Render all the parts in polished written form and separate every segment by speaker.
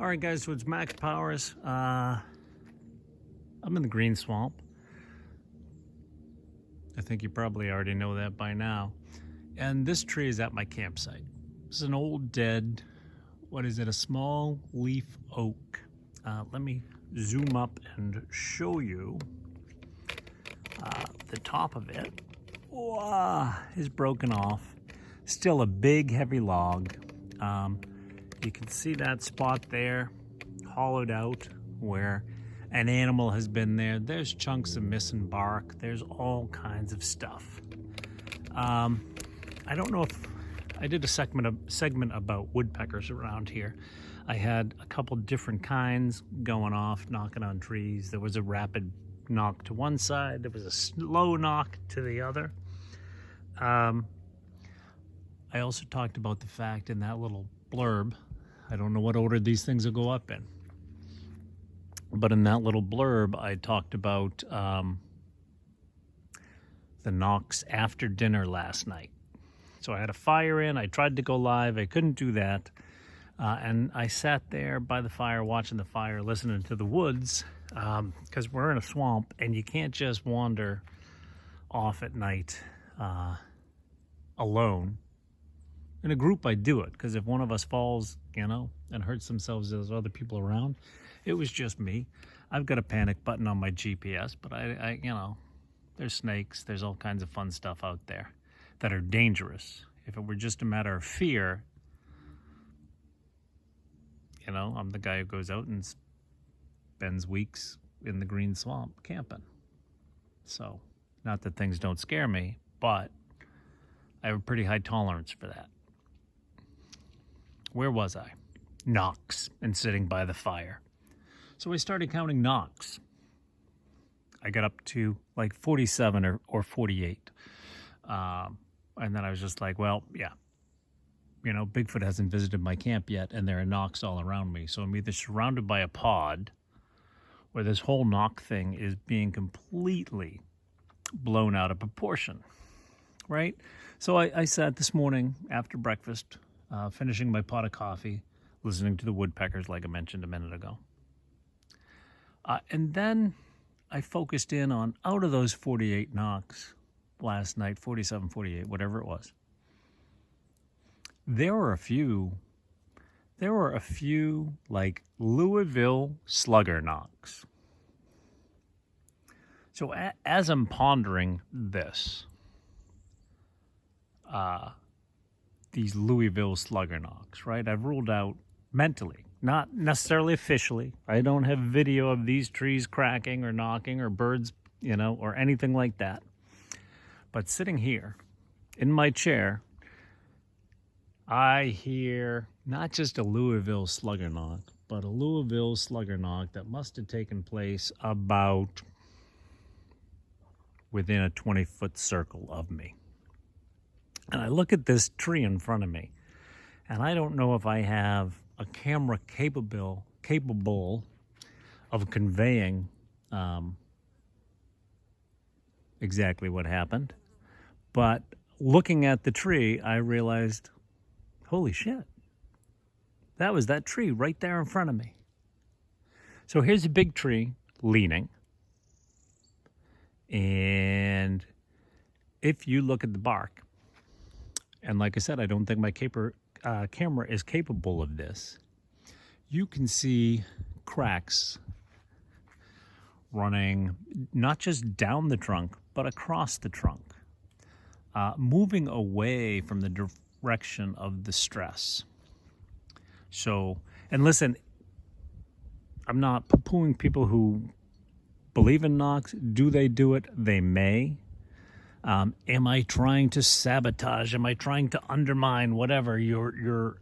Speaker 1: All right, guys, so it's Max Powers. I'm in the Green Swamp. I think you probably already know that by now. And this tree is at my campsite. This is an old dead, what is it, a small leaf oak. Let me zoom up and show you the top of it. Wow, is broken off. Still a big, heavy log. You can see that spot there, hollowed out, where an animal has been there. There's chunks of missing bark. There's all kinds of stuff. I don't know if I did a segment about woodpeckers around here. I had a couple different kinds going off, knocking on trees. There was a rapid knock to one side. There was a slow knock to the other. I also talked about the fact in that little blurb, I don't know what order these things will go up in, but in that little blurb, I talked about the knocks after dinner last night. So I had a fire in, I tried to go live, I couldn't do that. And I sat there by the fire, watching the fire, listening to the woods, because we're in a swamp and you can't just wander off at night alone. In a group, I do it, because if one of us falls, and hurts themselves, there's other people around. It was just me. I've got a panic button on my GPS, but I there's snakes, there's all kinds of fun stuff out there that are dangerous. If it were just a matter of fear, I'm the guy who goes out and spends weeks in the Green Swamp camping. So, not that things don't scare me, but I have a pretty high tolerance for that. Where was I? Knocks, and sitting by the fire. So I started counting knocks. I got up to like 47 or 48. And then I was just like, well, yeah. Bigfoot hasn't visited my camp yet, and there are knocks all around me. So I'm either surrounded by a pod, or this whole knock thing is being completely blown out of proportion, right? So I sat this morning after breakfast, finishing my pot of coffee, listening to the woodpeckers like I mentioned a minute ago. And then I focused in on, out of those 48 knocks last night, 47, 48, whatever it was, there were a few like Louisville slugger knocks. So as I'm pondering this, these Louisville slugger knocks, right? I've ruled out mentally, not necessarily officially. I don't have video of these trees cracking or knocking or birds, or anything like that. But sitting here in my chair, I hear not just a Louisville slugger knock, but a Louisville slugger knock that must have taken place about within a 20-foot circle of me. And I look at this tree in front of me, and I don't know if I have a camera capable of conveying exactly what happened. But looking at the tree, I realized, holy shit, that was that tree right there in front of me. So here's a big tree leaning. And if you look at the bark, and like I said, I don't think my camera is capable of this, you can see cracks running not just down the trunk, but across the trunk, moving away from the direction of the stress. So, and listen, I'm not poo-pooing people who believe in knocks. Do they do it? They may. Am I trying to sabotage? Am I trying to undermine whatever your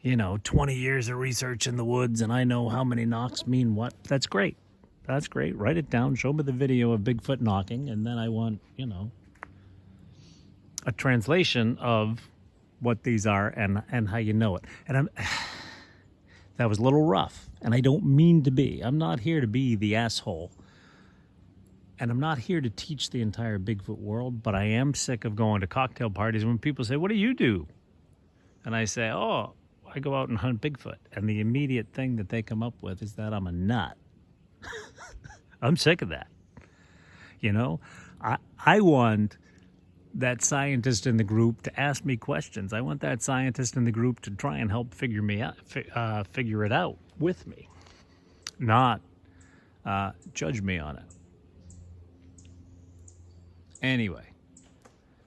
Speaker 1: 20 years of research in the woods and I know how many knocks mean what? That's great. That's great. Write it down. Show me the video of Bigfoot knocking, and then I want, a translation of what these are and how you know it. And that was a little rough, and I don't mean to be. I'm not here to be the asshole. And I'm not here to teach the entire Bigfoot world, but I am sick of going to cocktail parties when people say, what do you do? And I say, oh, I go out and hunt Bigfoot, and the immediate thing that they come up with is that I'm a nut. I'm sick of that. You know, I want that scientist in the group to ask me questions. I want that scientist in the group to try and help figure it out with me, not judge me on it. Anyway,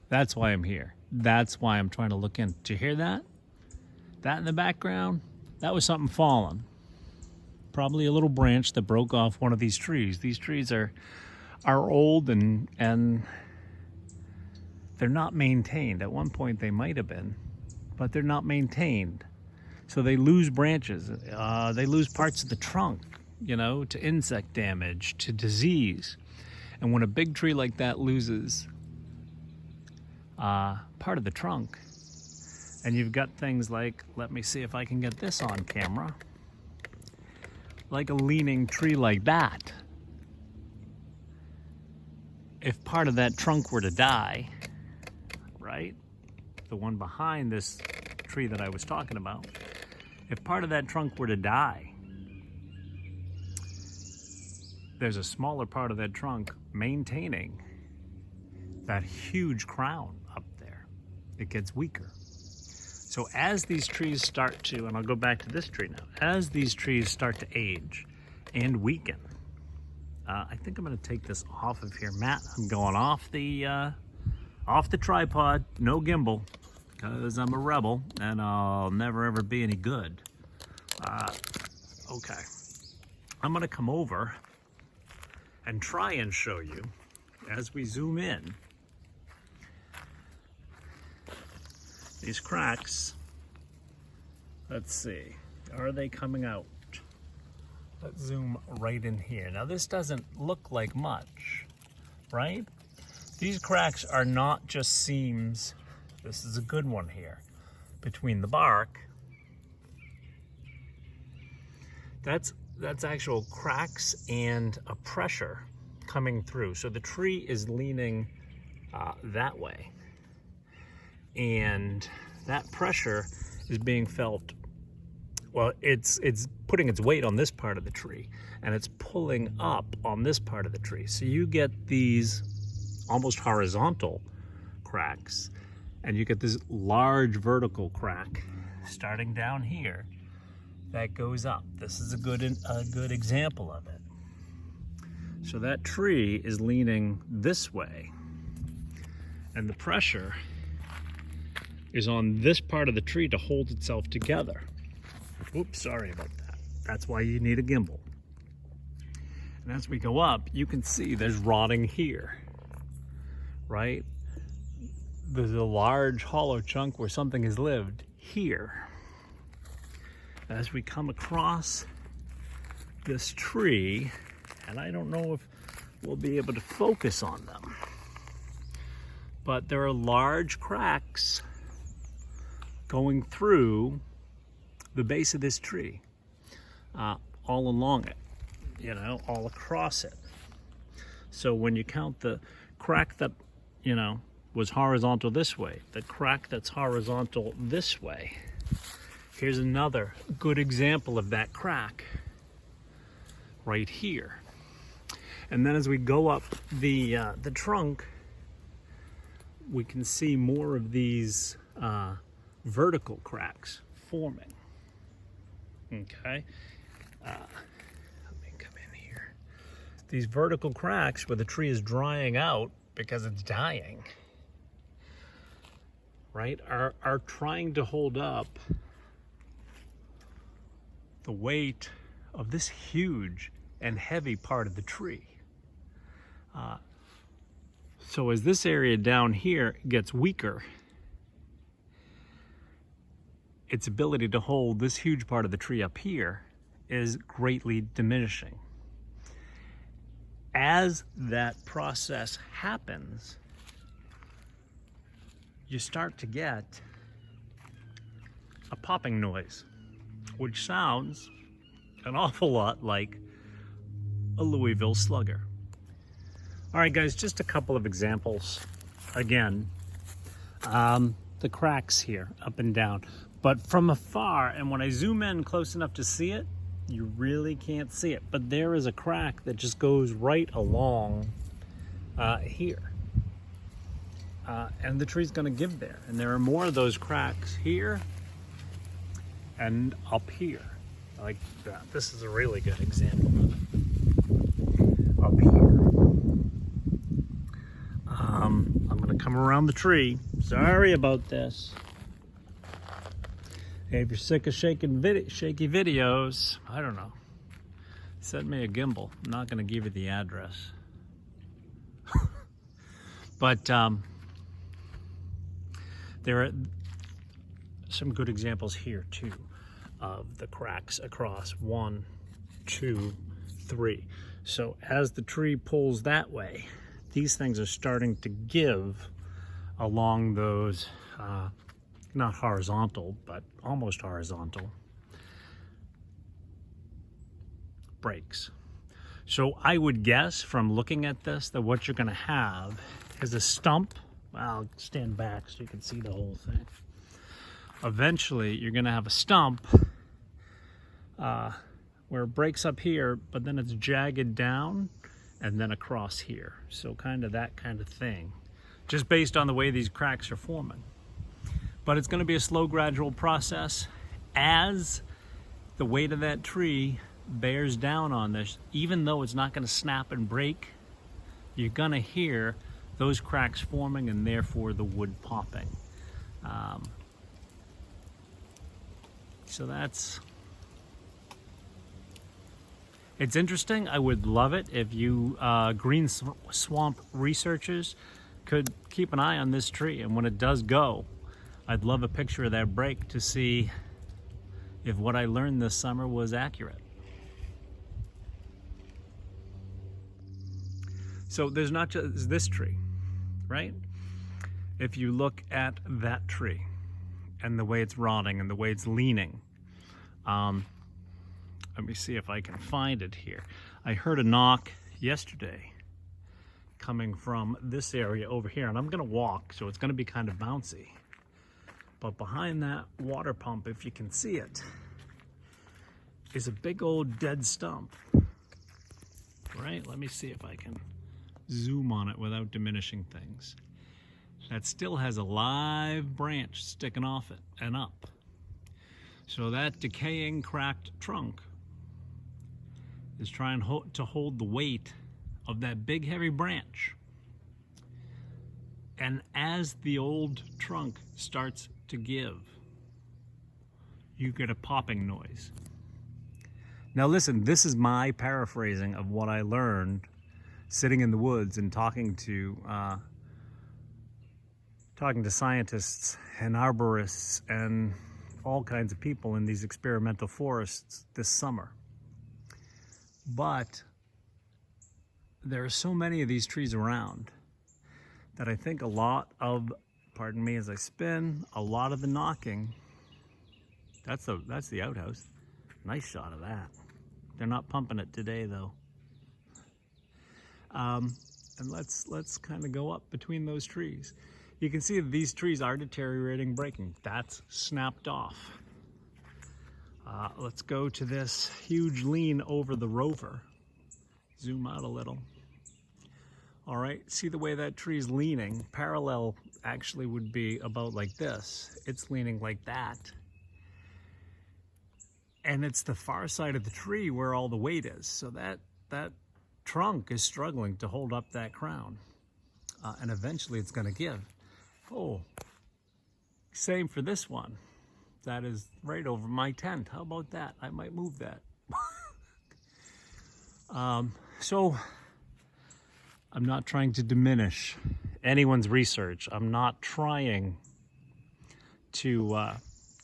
Speaker 1: that's why I'm here. That's why I'm trying to look in. Did you hear that? That in the background? That was something falling. Probably a little branch that broke off one of these trees. These trees are old and they're not maintained. At one point they might have been, but they're not maintained. So they lose branches. They lose parts of the trunk, you know, to insect damage, to disease. And when a big tree like that loses part of the trunk, and you've got things like, let me see if I can get this on camera, like a leaning tree like that. If part of that trunk were to die, right? The one behind this tree that I was talking about, if part of that trunk were to die, there's a smaller part of that trunk maintaining that huge crown up there. It gets weaker. So as these trees start to, and I'll go back to this tree now, as these trees start to age and weaken, I think I'm going to take this off of here. Matt, I'm going off the tripod, no gimbal, because I'm a rebel and I'll never ever be any good. Okay, I'm going to come over and try and show you as we zoom in. These cracks, let's see, are they coming out? Let's zoom right in here. Now this doesn't look like much, right? These cracks are not just seams. This is a good one here. Between the bark, that's actual cracks and a pressure coming through. So the tree is leaning that way. And that pressure is being felt, well, it's putting its weight on this part of the tree, and it's pulling up on this part of the tree. So you get these almost horizontal cracks, and you get this large vertical crack starting down here that goes up. This is a good example of it. So that tree is leaning this way, and the pressure is on this part of the tree to hold itself together. Oops, sorry about that. That's why you need a gimbal. And as we go up, you can see there's rotting here, right? There's a large hollow chunk where something has lived here. As we come across this tree, and I don't know if we'll be able to focus on them, but there are large cracks going through the base of this tree, all along it, you know, all across it. So when you count the crack that, you know, was horizontal this way, the crack that's horizontal this way, here's another good example of that crack right here. And then as we go up the trunk, we can see more of these vertical cracks forming. Okay, let me come in here. These vertical cracks where the tree is drying out because it's dying, right, are trying to hold up the weight of this huge and heavy part of the tree. So as this area down here gets weaker, its ability to hold this huge part of the tree up here is greatly diminishing. As that process happens, you start to get a popping noise, which sounds an awful lot like a Louisville slugger. All right, guys, just a couple of examples. Again, the cracks here, up and down. But from afar, and when I zoom in close enough to see it, you really can't see it. But there is a crack that just goes right along here. And the tree's gonna give there. And there are more of those cracks here and up here. Like that. This is a really good example of it. Up here. I'm gonna come around the tree. Sorry about this. Hey, if you're sick of shaky videos, I don't know. Send me a gimbal. I'm not gonna give you the address. But there are some good examples here too of the cracks across 1, 2, 3. So as the tree pulls that way, these things are starting to give along those, not horizontal, but almost horizontal breaks. So I would guess from looking at this that what you're gonna have is a stump. Well, I'll stand back so you can see the whole thing. Eventually, you're gonna have a stump where it breaks up here, but then it's jagged down and then across here. So kind of that kind of thing, just based on the way these cracks are forming. But it's gonna be a slow, gradual process. As the weight of that tree bears down on this, even though it's not gonna snap and break, you're gonna hear those cracks forming and therefore the wood popping. So it's interesting. I would love it if you green swamp researchers could keep an eye on this tree, and when it does go, I'd love a picture of that break to see if what I learned this summer was accurate. So there's not just this tree, right? If you look at that tree and the way it's rotting and the way it's leaning, let me see if I can find it here. I heard a knock yesterday coming from this area over here, and I'm gonna walk, so it's gonna be kind of bouncy. But behind that water pump, if you can see it, is a big old dead stump, right? Let me see if I can zoom on it without diminishing things. That still has a live branch sticking off it and up. So that decaying, cracked trunk is trying to hold the weight of that big, heavy branch. And as the old trunk starts to give, you get a popping noise. Now listen, this is my paraphrasing of what I learned sitting in the woods and talking to scientists and arborists and all kinds of people in these experimental forests this summer. But there are so many of these trees around that I think a lot of, pardon me as I spin, a lot of the knocking, that's the outhouse. Nice shot of that. They're not pumping it today though. And let's kind of go up between those trees. You can see that these trees are deteriorating, breaking. That's snapped off. Let's go to this huge lean over the rover. Zoom out a little. All right, see the way that tree's leaning? Parallel actually would be about like this. It's leaning like that. And it's the far side of the tree where all the weight is. So that trunk is struggling to hold up that crown. And eventually it's gonna give. Oh, same for this one. That is right over my tent. How about that? I might move that. So I'm not trying to diminish anyone's research. I'm not trying to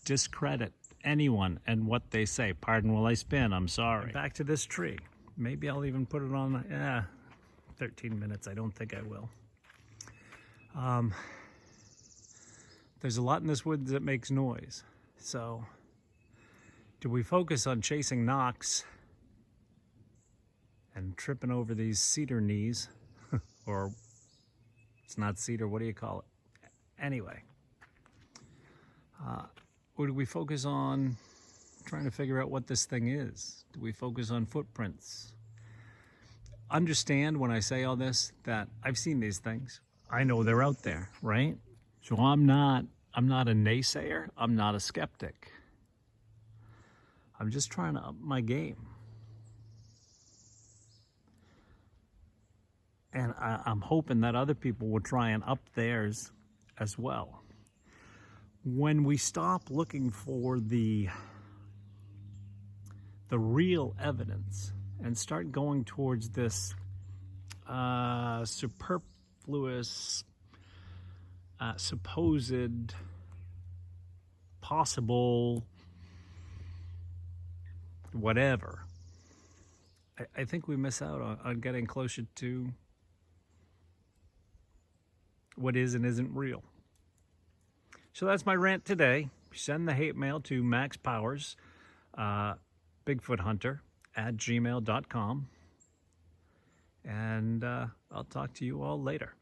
Speaker 1: discredit anyone and what they say. Pardon while I spin, I'm sorry. Back to this tree. Maybe I'll even put it on 13 minutes. I don't think I will. There's a lot in this wood that makes noise. So do we focus on chasing knocks and tripping over these cedar knees? Or it's not cedar, what do you call it? Anyway, Or do we focus on trying to figure out what this thing is? Do we focus on footprints? Understand when I say all this that I've seen these things. I know they're out there, right? So I'm not a naysayer. I'm not a skeptic. I'm just trying to up my game. And I'm hoping that other people will try and up theirs as well. When we stop looking for the real evidence and start going towards this superfluous, supposed, possible, whatever, I think we miss out on getting closer to what is and isn't real. So that's my rant today. Send the hate mail to Max Powers, Bigfoot Hunter @gmail.com. And I'll talk to you all later.